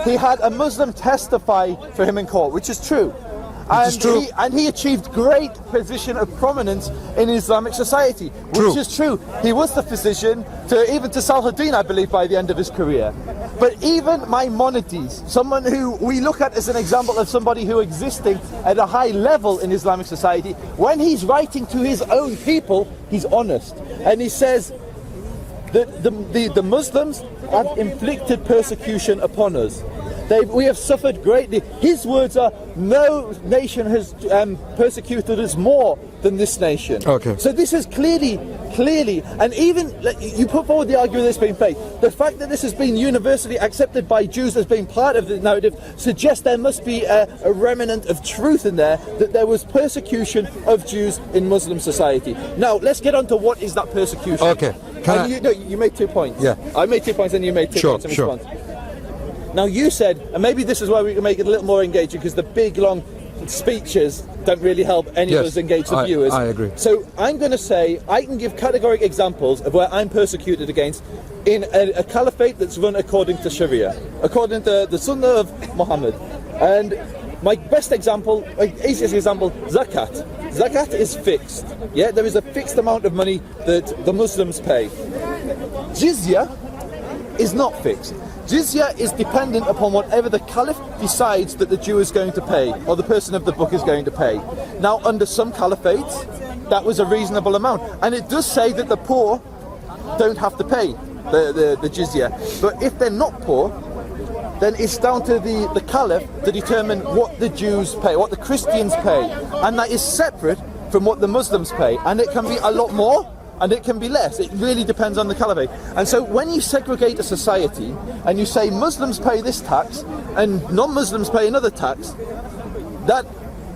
he had a Muslim testify for him in court, which is true. And he achieved great position of prominence in Islamic society, which is true. He was the physician to Saladin, I believe, by the end of his career. But even Maimonides, someone who we look at as an example of somebody who existing at a high level in Islamic society, when he's writing to his own people, he's honest. And he says that the Muslims have inflicted persecution upon us. We have suffered greatly. His words are, no nation has persecuted us more than this nation. Okay. So this is clearly, and even you put forward the argument that's been made. The fact that this has been universally accepted by Jews as being part of the narrative suggests there must be a remnant of truth in there, that there was persecution of Jews in Muslim society. Now, let's get on to what is that persecution. Okay. You made 2 points. Yeah. I made 2 points and you made 2 points in response. Now you said, and maybe this is why we can make it a little more engaging, because the big long speeches don't really help any of us engage the viewers. I agree. So I'm going to say, I can give categoric examples of where I'm persecuted against in a caliphate that's run according to Sharia, according to the Sunnah of Muhammad. And my best example, my easiest example, zakat. Zakat is fixed. Yeah, there is a fixed amount of money that the Muslims pay. Jizya is not fixed. Jizya is dependent upon whatever the caliph decides that the Jew is going to pay, or the person of the book is going to pay. Now, under some caliphates, that was a reasonable amount. And it does say that the poor don't have to pay the jizya. But if they're not poor, then it's down to the caliph to determine what the Jews pay, what the Christians pay. And that is separate from what the Muslims pay. And it can be a lot more, and it can be less. It really depends on the caliphate. And so when you segregate a society and you say Muslims pay this tax and non-Muslims pay another tax, that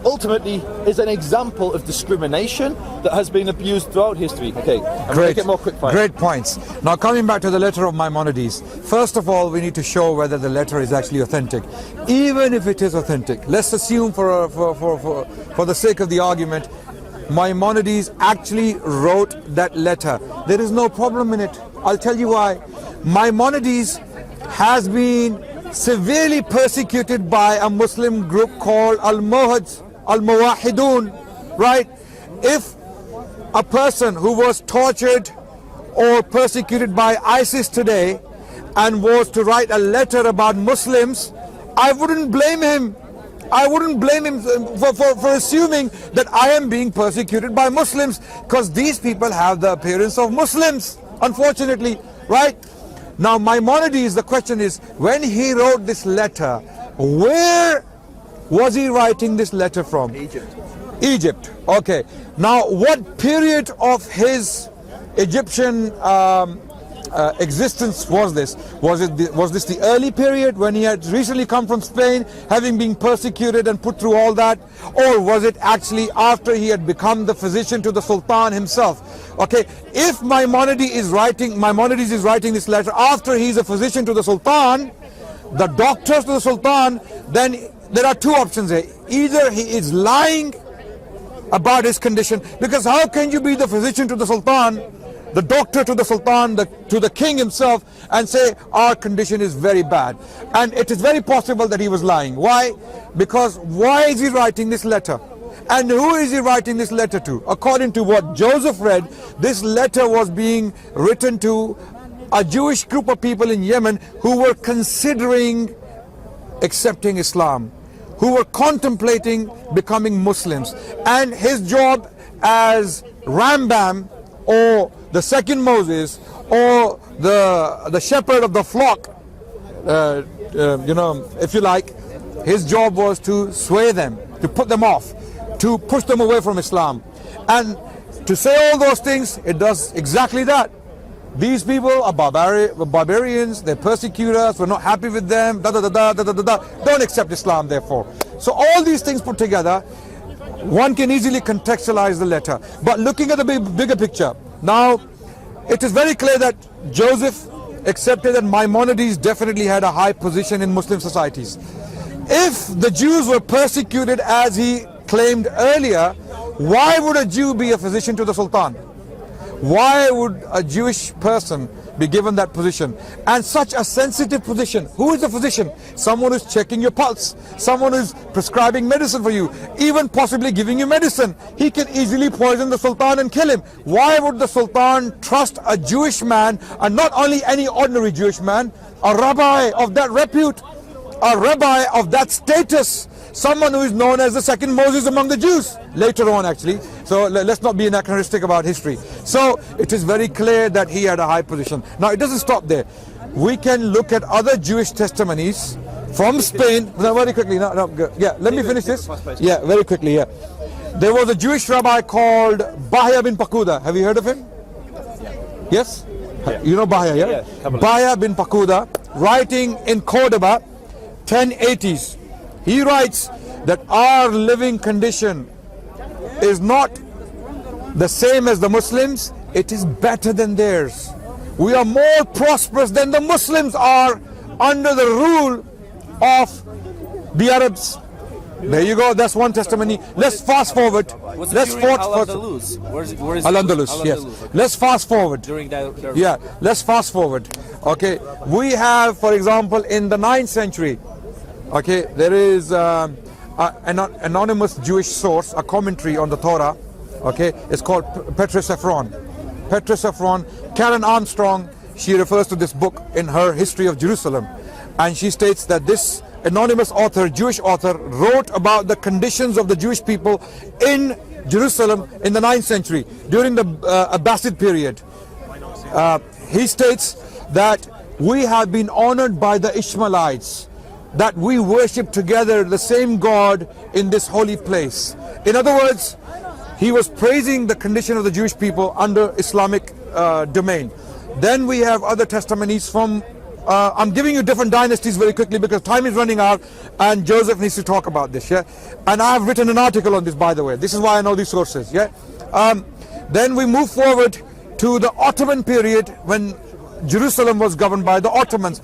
ultimately is an example of discrimination that has been abused throughout history. Okay, I'm going to get more quick fire. Great points. Now coming back to the letter of Maimonides, first of all we need to show whether the letter is actually authentic. Even if it is authentic, let's assume for the sake of the argument, Maimonides actually wrote that letter. There is no problem in it. I'll tell you why. Maimonides has been severely persecuted by a Muslim group called Al-Muwahidun, right? If a person who was tortured or persecuted by ISIS today and was to write a letter about Muslims, I wouldn't blame him. I wouldn't blame him for assuming that I am being persecuted by Muslims, because these people have the appearance of Muslims, unfortunately, right? Now Maimonides, the question is, when he wrote this letter, where was he writing this letter from? Egypt. Okay. Now what period of his Egyptian existence was this? Was this the early period when he had recently come from Spain, having been persecuted and put through all that? Or was it actually after he had become the physician to the Sultan himself? Okay, if Maimonides is writing this letter after he's a physician to the Sultan, the doctors to the Sultan, then there are two options here. Either he is lying about his condition, because how can you be the physician to the Sultan, the doctor to the Sultan, to the king himself, and say our condition is very bad? And it is very possible that he was lying. Why? Because why is he writing this letter? And who is he writing this letter to? According to what Joseph read, this letter was being written to a Jewish group of people in Yemen who were considering accepting Islam, who were contemplating becoming Muslims. And his job as Rambam, or the second Moses, or the shepherd of the flock, if you like, his job was to sway them, to put them off, to push them away from Islam. And to say all those things, it does exactly that. These people are barbarians, they persecute us, we're not happy with them, don't accept Islam therefore. So all these things put together, one can easily contextualize the letter. But looking at the bigger picture, now it is very clear that Joseph accepted that Maimonides definitely had a high position in Muslim societies. If the Jews were persecuted as he claimed earlier, why would a Jew be a physician to the Sultan? Why would a Jewish person be given that position. And such a sensitive position. Who is a physician? Someone who's checking your pulse, someone who's prescribing medicine for you, even possibly giving you medicine. He can easily poison the Sultan and kill him. Why would the Sultan trust a Jewish man, and not only any ordinary Jewish man, a rabbi of that repute, a rabbi of that status, someone who is known as the second Moses among the Jews, later on actually. So let's not be anachronistic about history. So it is very clear that he had a high position. Now it doesn't stop there. We can look at other Jewish testimonies from Spain. No, very quickly, yeah, let me finish this. Yeah, very quickly, yeah. There was a Jewish rabbi called Bahya bin Pakuda. Have you heard of him? Yes? Yeah. You know Bahya, yeah? Bahya bin Pakuda, writing in Cordoba, 1080s. He writes that our living condition is not the same as the Muslims, it is better than theirs. We are more prosperous than the Muslims are under the rule of the Arabs. There you go, that's one testimony. Let's fast forward. Let's Al-Andalus. Al-Andalus, yes. Okay. Let's fast forward. During their yeah, let's fast forward. Okay, we have, for example, in the 9th century, okay, there is an anonymous Jewish source, a commentary on the Torah. Okay, it's called Petrus Ephron. Petrus Ephron, Karen Armstrong, she refers to this book in her History of Jerusalem, and she states that this anonymous author, Jewish author, wrote about the conditions of the Jewish people in Jerusalem in the 9th century during the Abbasid period. He states that we have been honored by the Ishmaelites, that we worship together the same God in this holy place. In other words, he was praising the condition of the Jewish people under Islamic domain. Then we have other testimonies from I'm giving you different dynasties very quickly because time is running out and Joseph needs to talk about this, yeah? And I have written an article on this, by the way. This is why I know these sources, yeah? Then we move forward to the Ottoman period when Jerusalem was governed by the Ottomans.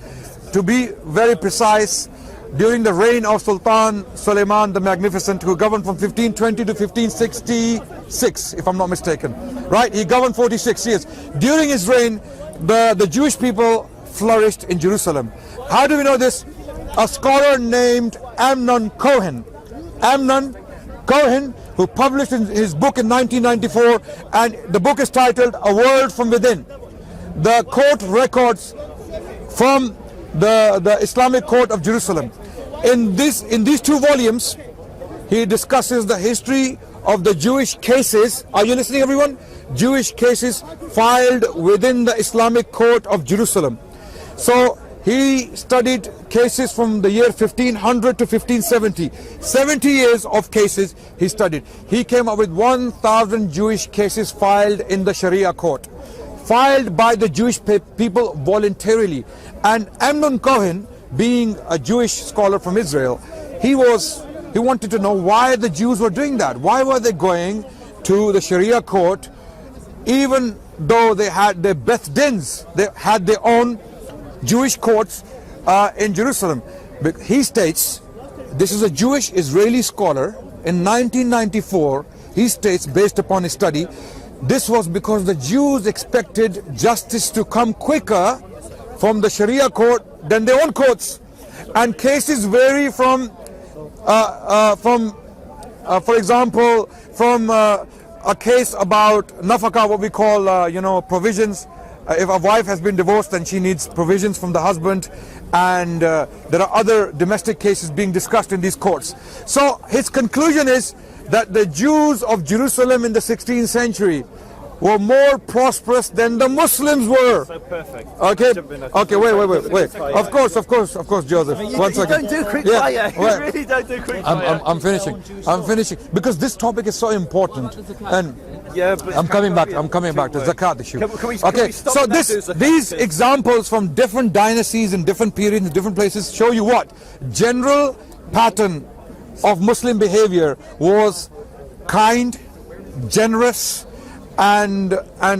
To be very precise, during the reign of Sultan Suleiman the Magnificent, who governed from 1520 to 1566, if I'm not mistaken, right? He governed 46 years. During his reign, the Jewish people flourished in Jerusalem. How do we know this? A scholar named Amnon Cohen, who published his book in 1994, and the book is titled A World from Within. The court records from the Islamic Court of Jerusalem. In these two volumes, he discusses the history of the Jewish cases. Are you listening, everyone? Jewish cases filed within the Islamic Court of Jerusalem. So he studied cases from the year 1500 to 1570. 70 years of cases he studied. He came up with 1,000 Jewish cases filed in the Sharia court, filed by the Jewish people voluntarily. And Amnon Cohen, being a Jewish scholar from Israel, he wanted to know why the Jews were doing that. Why were they going to the Sharia court, even though they had their Beth Dins, they had their own Jewish courts in Jerusalem. But he states, this is a Jewish Israeli scholar, in 1994, he states, based upon his study, this was because the Jews expected justice to come quicker from the Sharia court than their own courts. And cases vary from for example, from a case about nafaka, what we call, provisions. If a wife has been divorced and she needs provisions from the husband, and there are other domestic cases being discussed in these courts. So his conclusion is that the Jews of Jerusalem in the 16th century were more prosperous than the Muslims were. So perfect. Okay, wait. Of course, Joseph. One second. Don't do quick fire. You really don't do quick fire. I'm finishing because this topic is so important. And yeah, but I'm coming back to zakat issue. Can we so these examples from different dynasties in different periods in different places show you what general pattern of Muslim behavior was: kind, generous, and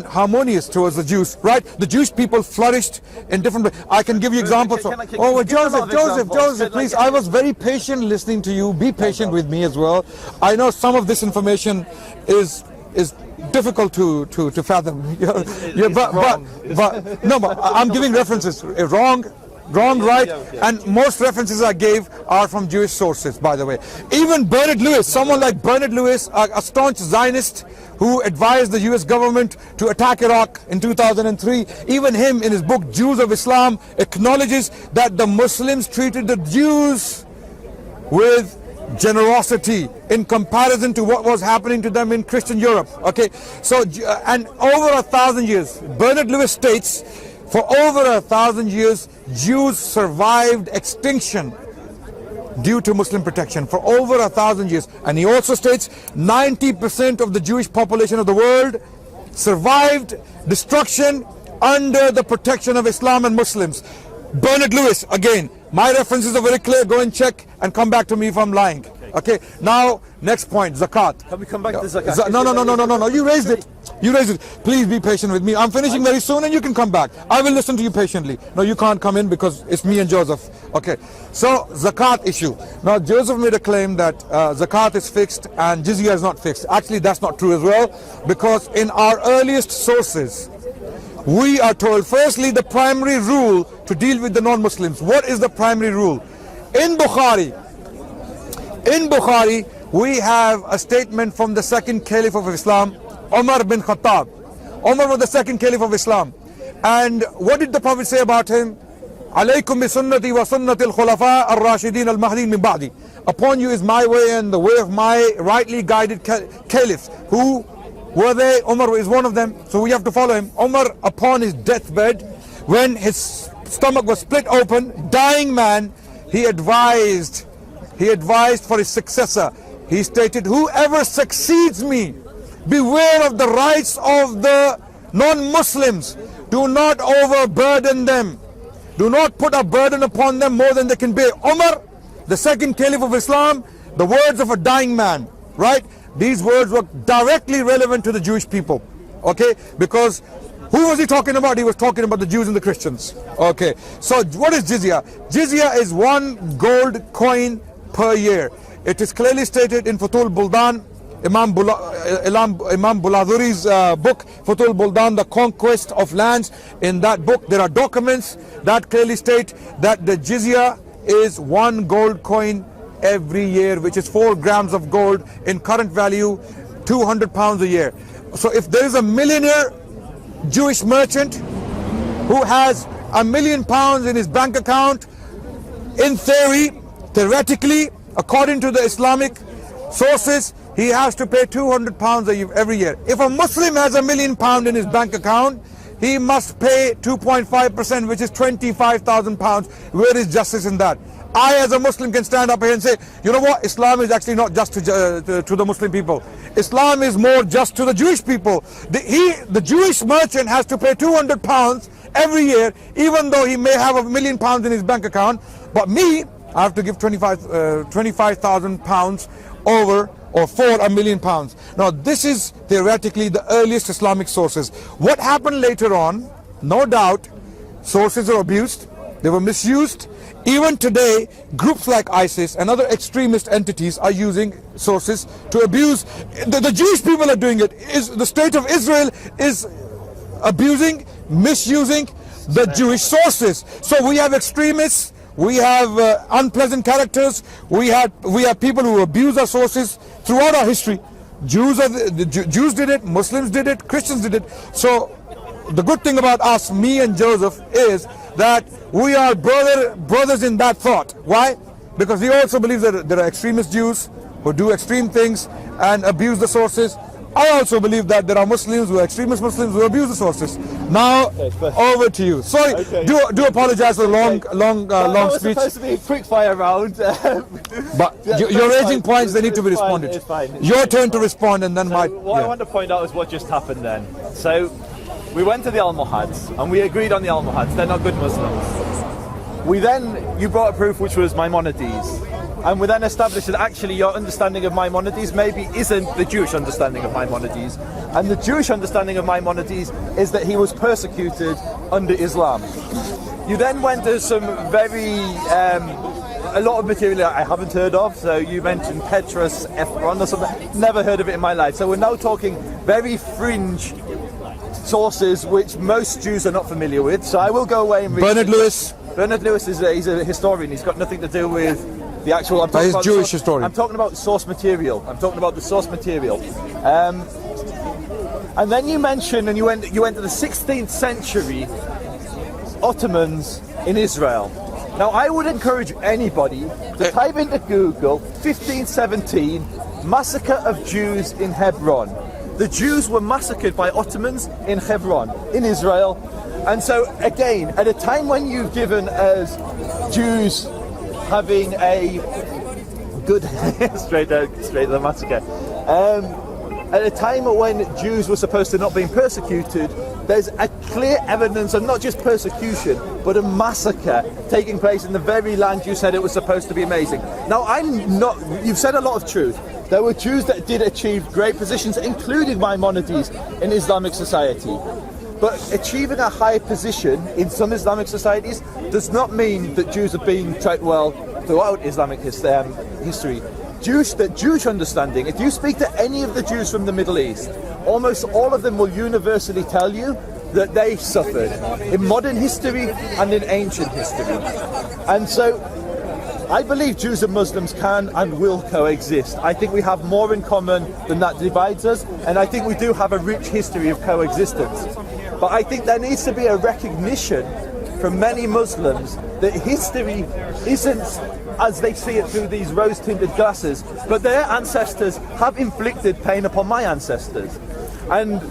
harmonious towards the Jews, right? The Jewish people flourished in different ways. I can give you examples. Joseph, please. I was very patient listening to you. Be patient with me as well. I know some of this information is difficult to fathom. But I'm giving references. Wrong, right, and most references I gave are from Jewish sources, by the way. Even Bernard Lewis, someone like Bernard Lewis, a staunch Zionist who advised the US government to attack Iraq in 2003, even him in his book Jews of Islam acknowledges that the Muslims treated the Jews with generosity in comparison to what was happening to them in Christian Europe. Okay, so and over 1,000 years, Bernard Lewis states, for over 1,000 years, Jews survived extinction due to Muslim protection for over 1,000 years. And he also states 90% of the Jewish population of the world survived destruction under the protection of Islam and Muslims. Bernard Lewis, again, my references are very clear. Go and check and come back to me if I'm lying. Okay, now next point, zakat. Can we come back to zakat? No, you raised it. Please be patient with me. I'm finishing very soon and you can come back. I will listen to you patiently. No, you can't come in because it's me and Joseph. Okay, so zakat issue. Now Joseph made a claim that zakat is fixed and jizya is not fixed. Actually, that's not true as well, because in our earliest sources, we are told, firstly, the primary rule to deal with the non-Muslims. What is the primary rule? In Bukhari, we have a statement from the second caliph of Islam, Umar bin Khattab. Umar was the second caliph of Islam. And what did the Prophet say about him? Alaykum bi sunnati wa sunnati al-khulafa ar-rashidin al-mahdi min ba'di. Upon you is my way and the way of my rightly guided caliphs. Who were they? Umar is one of them, so we have to follow him. Umar, upon his deathbed, when his stomach was split open, dying man, he advised for his successor. He stated, whoever succeeds me, beware of the rights of the non-Muslims. Do not overburden them. Do not put a burden upon them more than they can bear. Umar, the second caliph of Islam, the words of a dying man, right? These words were directly relevant to the Jewish people, okay? Because who was he talking about? He was talking about the Jews and the Christians. Okay, so what is jizya? Jizya is 1 gold coin per year. It is clearly stated in Futul Buldan, Imam Buladhuri's book, Futul Buldan, the conquest of lands. In that book, there are documents that clearly state that the jizya is 1 gold coin every year, which is 4 grams of gold, in current value 200 pounds a year. So if there is a millionaire Jewish merchant who has £1 million in his bank account, in theory, theoretically, according to the Islamic sources, he has to pay 200 pounds every year. If a Muslim has £1 million in his bank account, he must pay 2.5%, which is 25,000 pounds. Where is justice in that? I as a Muslim can stand up here and say, you know what, Islam is actually not just to the Muslim people. Islam is more just to the Jewish people. The Jewish merchant has to pay 200 pounds every year, even though he may have £1 million in his bank account. But me, I have to give 25,000 pounds over or for £1 million. Now this is theoretically the earliest Islamic sources. What happened later on, no doubt, sources are abused, they were misused. Even today, groups like ISIS and other extremist entities are using sources to abuse. The Jewish people are doing it. The state of Israel is abusing, misusing the Jewish sources. So we have extremists, we have unpleasant characters, we have people who abuse our sources throughout our history. Jews did it, Muslims did it, Christians did it. So the good thing about us, me and Joseph, is that we are brothers in that thought. Why? Because he also believes that there are extremist Jews who do extreme things and abuse the sources. I also believe that there are Muslims who are extremist Muslims who abuse the sources. Now, over to you. Sorry, okay. do apologize for the long speech. Supposed to be a quick fire round. But you're raising points, they need to be responded. It's fine. Your turn to respond, and then I want to point out is what just happened then. So, we went to the Almohads and we agreed on the Almohads. They're not good Muslims. You brought a proof which was Maimonides. And we then established that actually your understanding of Maimonides maybe isn't the Jewish understanding of Maimonides. And the Jewish understanding of Maimonides is that he was persecuted under Islam. You then went to some very a lot of material I haven't heard of. So you mentioned Petrus Ephron or something. Never heard of it in my life. So we're now talking very fringe sources which most Jews are not familiar with. So I will go away and read. Bernard Lewis. Bernard Lewis he's a historian. He's got nothing to do with the actual. He's Jewish historian. I'm talking about source material. I'm talking about the source material. And then you mentioned, and you went to the 16th century Ottomans in Israel. Now I would encourage anybody to type into Google 1517 massacre of Jews in Hebron. The Jews were massacred by Ottomans in Hebron, in Israel. And so again, at a time when you've given as Jews having a good straight to the massacre. At a time when Jews were supposed to not being persecuted, there's a clear evidence of not just persecution, but a massacre taking place in the very land you said it was supposed to be amazing. Now, you've said a lot of truth. There were Jews that did achieve great positions, including Maimonides, in Islamic society. But achieving a high position in some Islamic societies does not mean that Jews are being treated well throughout Islamic history. Jewish understanding, if you speak to any of the Jews from the Middle East, almost all of them will universally tell you that they suffered in modern history and in ancient history. And so I believe Jews and Muslims can and will coexist. I think we have more in common than that divides us, and I think we do have a rich history of coexistence. But I think there needs to be a recognition from many Muslims that history isn't as they see it through these rose-tinted glasses, but their ancestors have inflicted pain upon my ancestors. And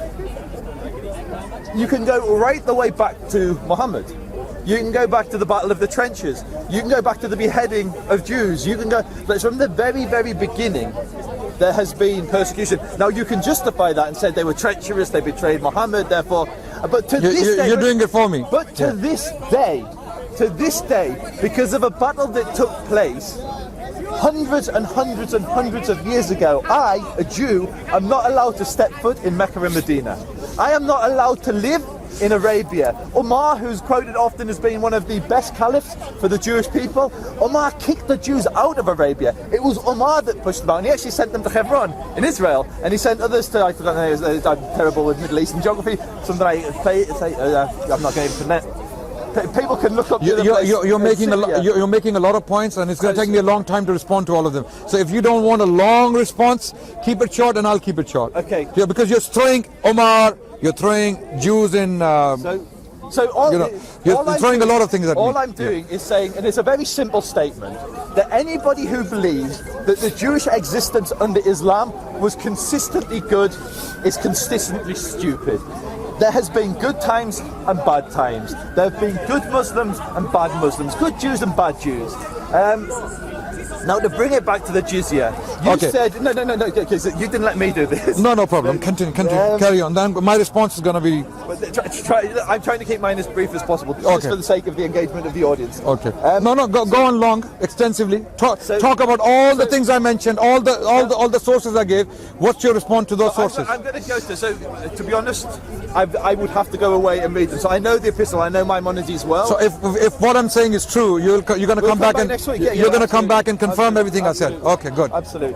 you can go right the way back to Muhammad. You can go back to the Battle of the Trenches. You can go back to the beheading of Jews. You can go, but from the very, very beginning, there has been persecution. Now you can justify that and say they were treacherous, they betrayed Muhammad, therefore. But to this day, you're doing it for me. But to this day, because of a battle that took place hundreds and hundreds and hundreds of years ago, I, a Jew, am not allowed to step foot in Mecca and Medina. I am not allowed to live in Arabia. Umar, who's quoted often as being one of the best caliphs for the Jewish people, Umar kicked the Jews out of Arabia. It was Umar that pushed them out, and he actually sent them to Hebron in Israel, and he sent others to, I forgot the name, I'm terrible with Middle Eastern geography, something I'm not going to connect. People can look up. You're making a lot of points, and it's going to take me a long time to respond to all of them. So if you don't want a long response, keep it short, and I'll keep it short. Okay. Yeah, because you're throwing Omar, you're throwing Jews in. You're throwing a lot of things at me. All I'm doing is saying, and it's a very simple statement, that anybody who believes that the Jewish existence under Islam was consistently good is consistently stupid. There has been good times and bad times. There have been good Muslims and bad Muslims, good Jews and bad Jews. Now to bring it back to the jizya, you said no, because you didn't let me do this. No problem. Continue. Carry on. Then my response is going to be. I'm trying to keep mine as brief as possible, just for the sake of the engagement of the audience. Okay. Go on long, extensively. Talk about all the things I mentioned, all the sources I gave. What's your response to those sources? I'm going to go to. So to be honest, I would have to go away and read them. So I know the epistle. I know Maimonides well. So if what I'm saying is true, you're going to come back and next week. You're going to come back and confirm everything I said. Okay, good. Absolutely.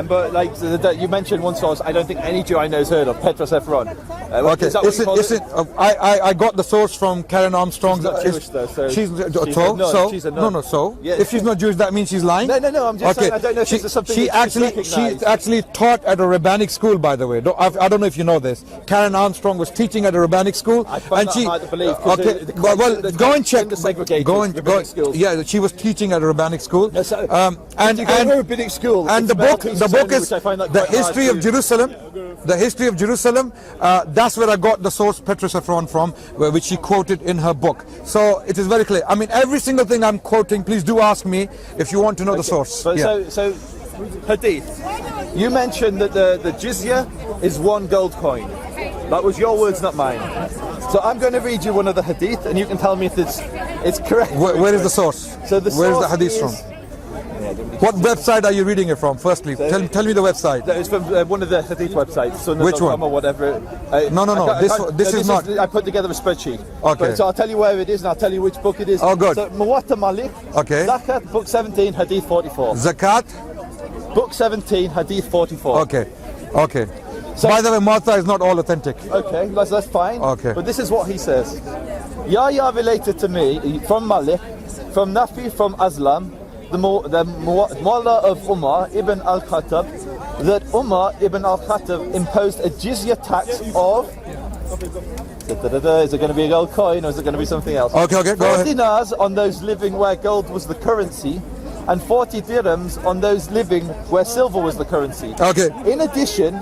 But like you mentioned one source, I don't think any Jew I know has heard of, Petrus Ephron. Okay. I got the source from Karen Armstrong. She's not Jewish though, so she's a nun. So yeah. If she's not Jewish, that means she's lying? No, I'm just saying, I don't know if this is something she actually taught at a rabbinic school, by the way. I don't know if you know this. Karen Armstrong was teaching at a rabbinic school. I find that hard to believe. Go and check. Yeah, she was teaching at a rabbinic school. And rabbinic school, and the book is the history of Jerusalem. The history of Jerusalem. That's where I got the source Petrus Ephron from, which she quoted in her book. So it is very clear. I mean, every single thing I'm quoting, please do ask me if you want to know the source. So Hadith. You mentioned that the jizya is 1 gold coin. That was your words, not mine. So I'm going to read you one of the Hadith, and you can tell me if it's correct. Where is the source? So the where is the source Hadith from? What website are you reading it from? Firstly, tell me the website. It's from one of the Hadith websites. Which one? Or whatever. No. This is not. I put together a spreadsheet. Okay. So I'll tell you where it is, and I'll tell you which book it is. Oh, good. So Muwatta Malik. Okay. Zakat, book 17, Hadith 44. Zakat. Book 17, Hadith 44. Okay. So, by the way, Muwatta is not all authentic. Okay, that's fine. Okay. But this is what he says. Yahya related to me from Malik, from Nafi, from Aslam, the Mullah of Umar ibn al-Khattab, that Umar ibn al-Khattab imposed a jizya tax of. Is it going to be a gold coin or is it going to be something else? Okay, go 4 ahead. dinars on those living where gold was the currency, and 40 dirhams on those living where silver was the currency. Okay. In addition,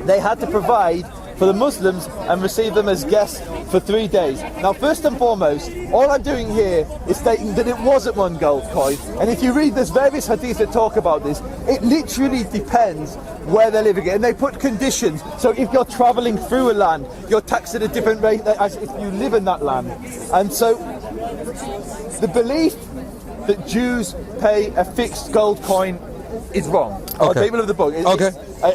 they had to provide for the Muslims and receive them as guests for 3 days. Now, first and foremost, all I'm doing here is stating that it wasn't one gold coin. And if you read, there's various hadiths that talk about this. It literally depends where they're living. And they put conditions. So if you're traveling through a land, you're taxed at a different rate as if you live in that land. And so the belief that Jews pay a fixed gold coin is wrong. Okay. People of the book.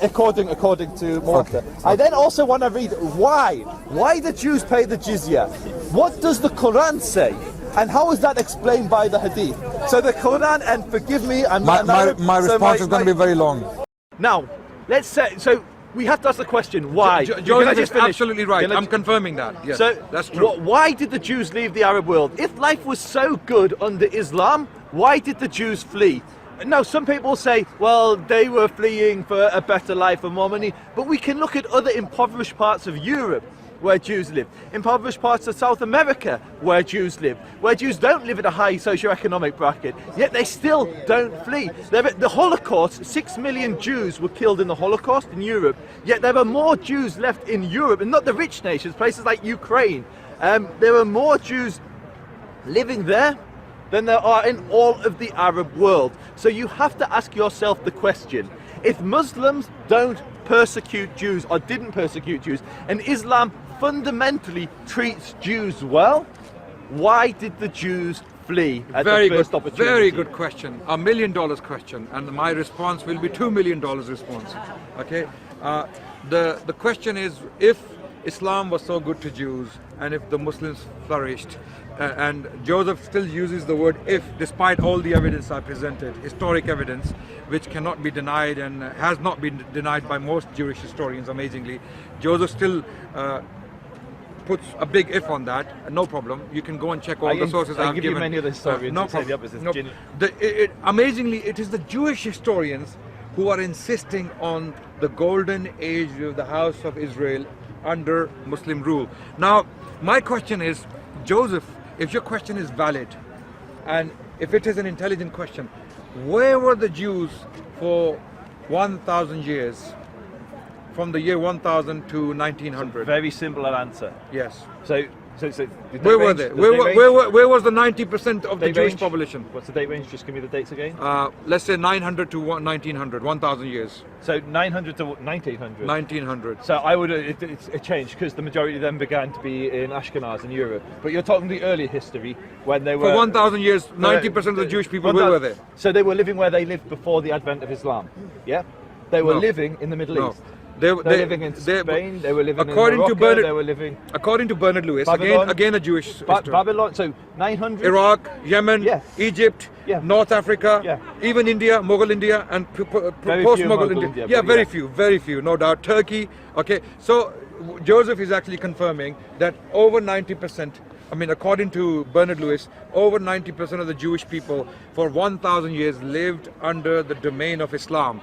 According to Muwatta. Okay. I then also want to read why the Jews pay the jizya. What does the Quran say? And how is that explained by the Hadith? So the Quran, and forgive me, my response is going to be very long. Now, let's say, so we have to ask the question, why? Joseph is absolutely right. I'm confirming that. Yes, so that's true. Why did the Jews leave the Arab world? If life was so good under Islam, why did the Jews flee? Now, some people say, well, they were fleeing for a better life and more money, but we can look at other impoverished parts of Europe where Jews live, impoverished parts of South America where Jews live, where Jews don't live at a high socioeconomic bracket, yet they still don't flee. The Holocaust, 6 million Jews were killed in the Holocaust in Europe, yet there are more Jews left in Europe, and not the rich nations, places like Ukraine. There are more Jews living there than there are in all of the Arab world. So you have to ask yourself the question, if Muslims don't persecute Jews or didn't persecute Jews, and Islam fundamentally treats Jews well, why did the Jews flee at the first opportunity? Very good question, $1 million question, and my response will be $2 million response. Okay, the question is, if Islam was so good to Jews and if the Muslims flourished, and Joseph still uses the word if, despite all the evidence I presented, historic evidence, which cannot be denied and has not been denied by most Jewish historians, amazingly. Joseph still puts a big if on that. No problem. You can go and check all the sources I've given. You many of the historians no say the problem. opposite. Amazingly, it is the Jewish historians who are insisting on the golden age of the house of Israel under Muslim rule. Now, my question is, Joseph, if your question is valid, and if it is an intelligent question, where were the Jews for 1,000 years, from the year 1000 to 1900? Very simple answer. Yes. So where were they? Where was the 90% of the Jewish population? What's the date range? Just give me the dates again. Let's say 900 to 1900, 1,000 years. So 900 to 1900. 1900. So I would it's a change because the majority of them began to be in Ashkenaz in Europe. But you're talking the earlier history when they were for 1,000 years. 90% of the Jewish people, where were they? So they were living where they lived before the advent of Islam. Yeah, they were living in the Middle East. They were living in Spain, they were living in Morocco, they were living... According to Bernard Lewis, again a Jewish history. Babylon, so 900... Iraq, Yemen, Egypt, North Africa, even India, Mughal India, and post-Mughal India. Yeah, very few, no doubt. Turkey, okay. So Joseph is actually confirming that over 90%, I mean, according to Bernard Lewis, over 90% of the Jewish people for 1,000 years lived under the domain of Islam.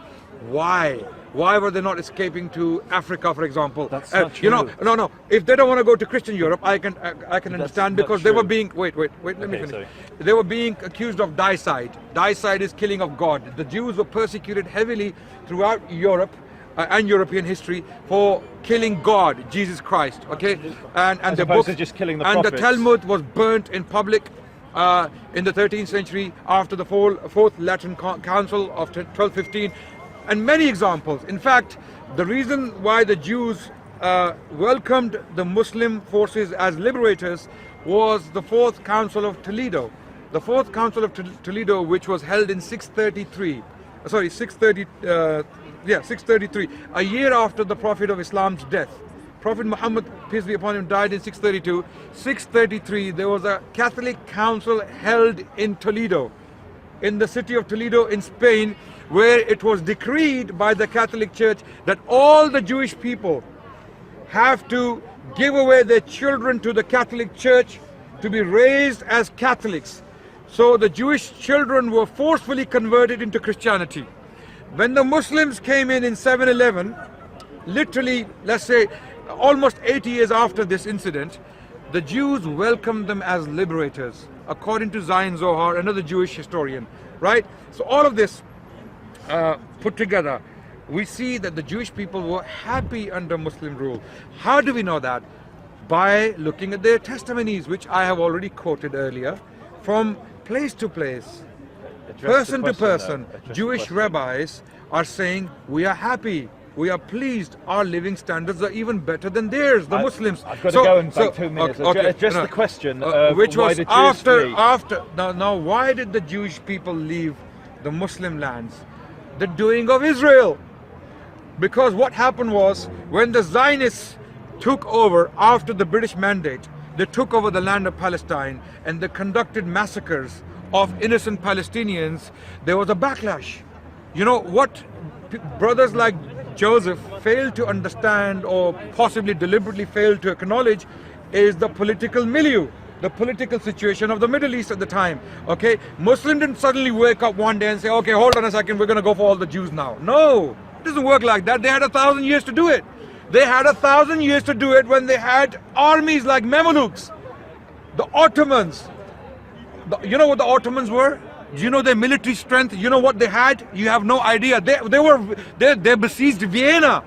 Why? Why were they not escaping to Africa, for example? That's not true. No. If they don't want to go to Christian Europe, I can understand, because they were being let me finish. Sorry. They were being accused of dicide. Dicide is killing of God. The Jews were persecuted heavily throughout Europe and European history for killing God, Jesus Christ. Okay, and the book, just killing the and prophets. the Talmud was burnt in public in the 13th century after the Fourth Lateran Council of 1215. And many examples. In fact, the reason why the Jews welcomed the Muslim forces as liberators was the Fourth Council of Toledo. The Fourth Council of Toledo, which was held in 633, a year after the Prophet of Islam's death. Prophet Muhammad, peace be upon him, died in 632. 633, there was a Catholic council held in Toledo, in the city of Toledo in Spain, where it was decreed by the Catholic Church that all the Jewish people have to give away their children to the Catholic Church to be raised as Catholics. So the Jewish children were forcefully converted into Christianity. When the Muslims came in 711, literally, let's say, almost 80 years after this incident, the Jews welcomed them as liberators, according to Zion Zohar, another Jewish historian, right? So all of this put together, we see that the Jewish people were happy under Muslim rule. How do we know that? By looking at their testimonies, which I have already quoted earlier, from place to place, person to person. Jewish rabbis are saying, we are happy, we are pleased, our living standards are even better than theirs, the Muslims. I've got to go in about 2 minutes. Address the question which why was the Jews flee. now why did the Jewish people leave the Muslim lands? The doing of Israel. Because what happened was, when the Zionists took over after the British mandate, they took over the land of Palestine and they conducted massacres of innocent Palestinians. There was a backlash. You know what brothers like Joseph failed to understand, or possibly deliberately failed to acknowledge, is the political milieu, the political situation of the Middle East at the time. Okay, Muslims didn't suddenly wake up one day and say, okay, hold on a second, we're going to go for all the Jews now. No, it doesn't work like that. They had 1,000 years to do it. They had 1,000 years to do it when they had armies like Mamelukes, the Ottomans. You know what the Ottomans were? Do you know their military strength? You know what they had? You have no idea. They besieged Vienna,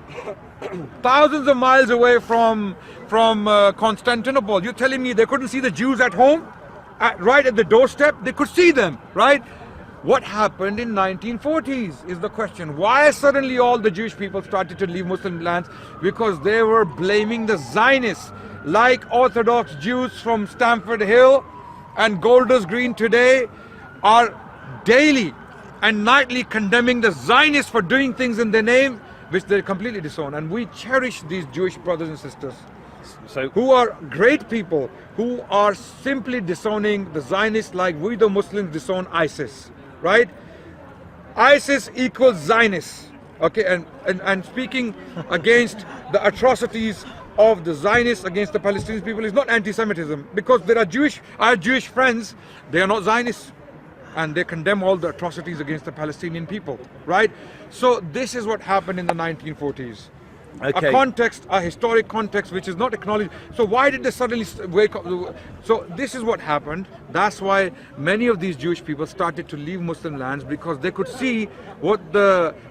thousands of miles away from Constantinople. You're telling me they couldn't see the Jews at home, right at the doorstep? They could see them, right? What happened in 1940s is the question. Why suddenly all the Jewish people started to leave Muslim lands? Because they were blaming the Zionists, like Orthodox Jews from Stamford Hill and Golders Green today are daily and nightly condemning the Zionists for doing things in their name which they completely disown. And we cherish these Jewish brothers and sisters, who are great people, who are simply disowning the Zionists like we the Muslims disown ISIS, right? ISIS equals Zionists, okay? And speaking against the atrocities of the Zionists against the Palestinian people is not anti-Semitism, because there are I have Jewish friends, they are not Zionists, and they condemn all the atrocities against the Palestinian people, right? So this is what happened in the 1940s. Okay. A historic context which is not acknowledged. So why did they suddenly wake up? So this is what happened. That's why many of these Jewish people started to leave Muslim lands, because they could see what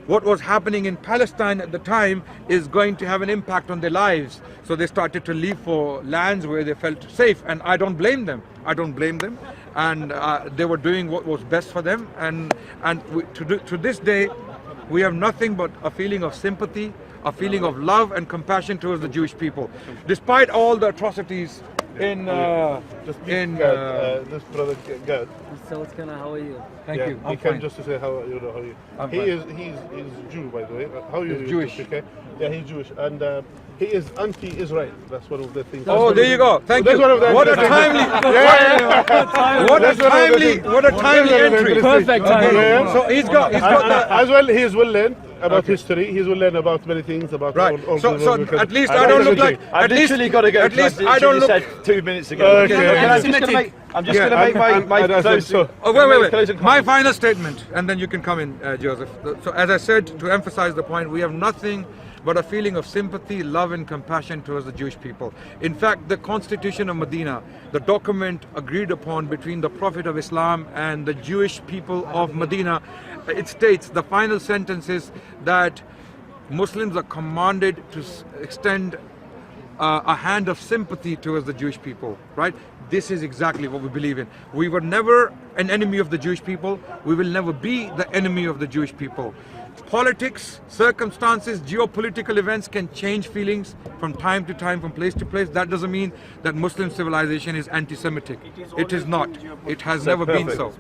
was happening in Palestine at the time is going to have an impact on their lives. So they started to leave for lands where they felt safe, and I don't blame them. And they were doing what was best for them. And to this day, we have nothing but a feeling of sympathy, a feeling of love and compassion towards the Jewish people, despite all the atrocities in this brother Gad. So what's going on? How are you? Thank you. He came just to say how are you. He's Jew, by the way. How are you? He's Jewish. Okay. Yeah, he's Jewish, and he is anti-Israel. That's one of the things. Oh, there you go. Thank you. What a timely, what a timely entry. Perfect timing. Yeah. So he's got that. As well, he is well learned about history. He's will learn about many things about all So the at least I don't look like. I've literally got to go. At least I don't don't look. said 2 minutes ago. Okay. I'm just going to make my closing. Oh, wait. closing My comments. final statement, and then you can come in, Joseph. So as I said, to emphasize the point, we have nothing but a feeling of sympathy, love and compassion towards the Jewish people. In fact, the Constitution of Medina, the document agreed upon between the Prophet of Islam and the Jewish people of Medina, it states, the final sentence is that Muslims are commanded to extend a hand of sympathy towards the Jewish people, right? This is exactly what we believe in. We were never an enemy of the Jewish people. We will never be the enemy of the Jewish people. Politics, circumstances, geopolitical events can change feelings from time to time, from place to place. That doesn't mean that Muslim civilization is anti-Semitic. It is not. It has never been so.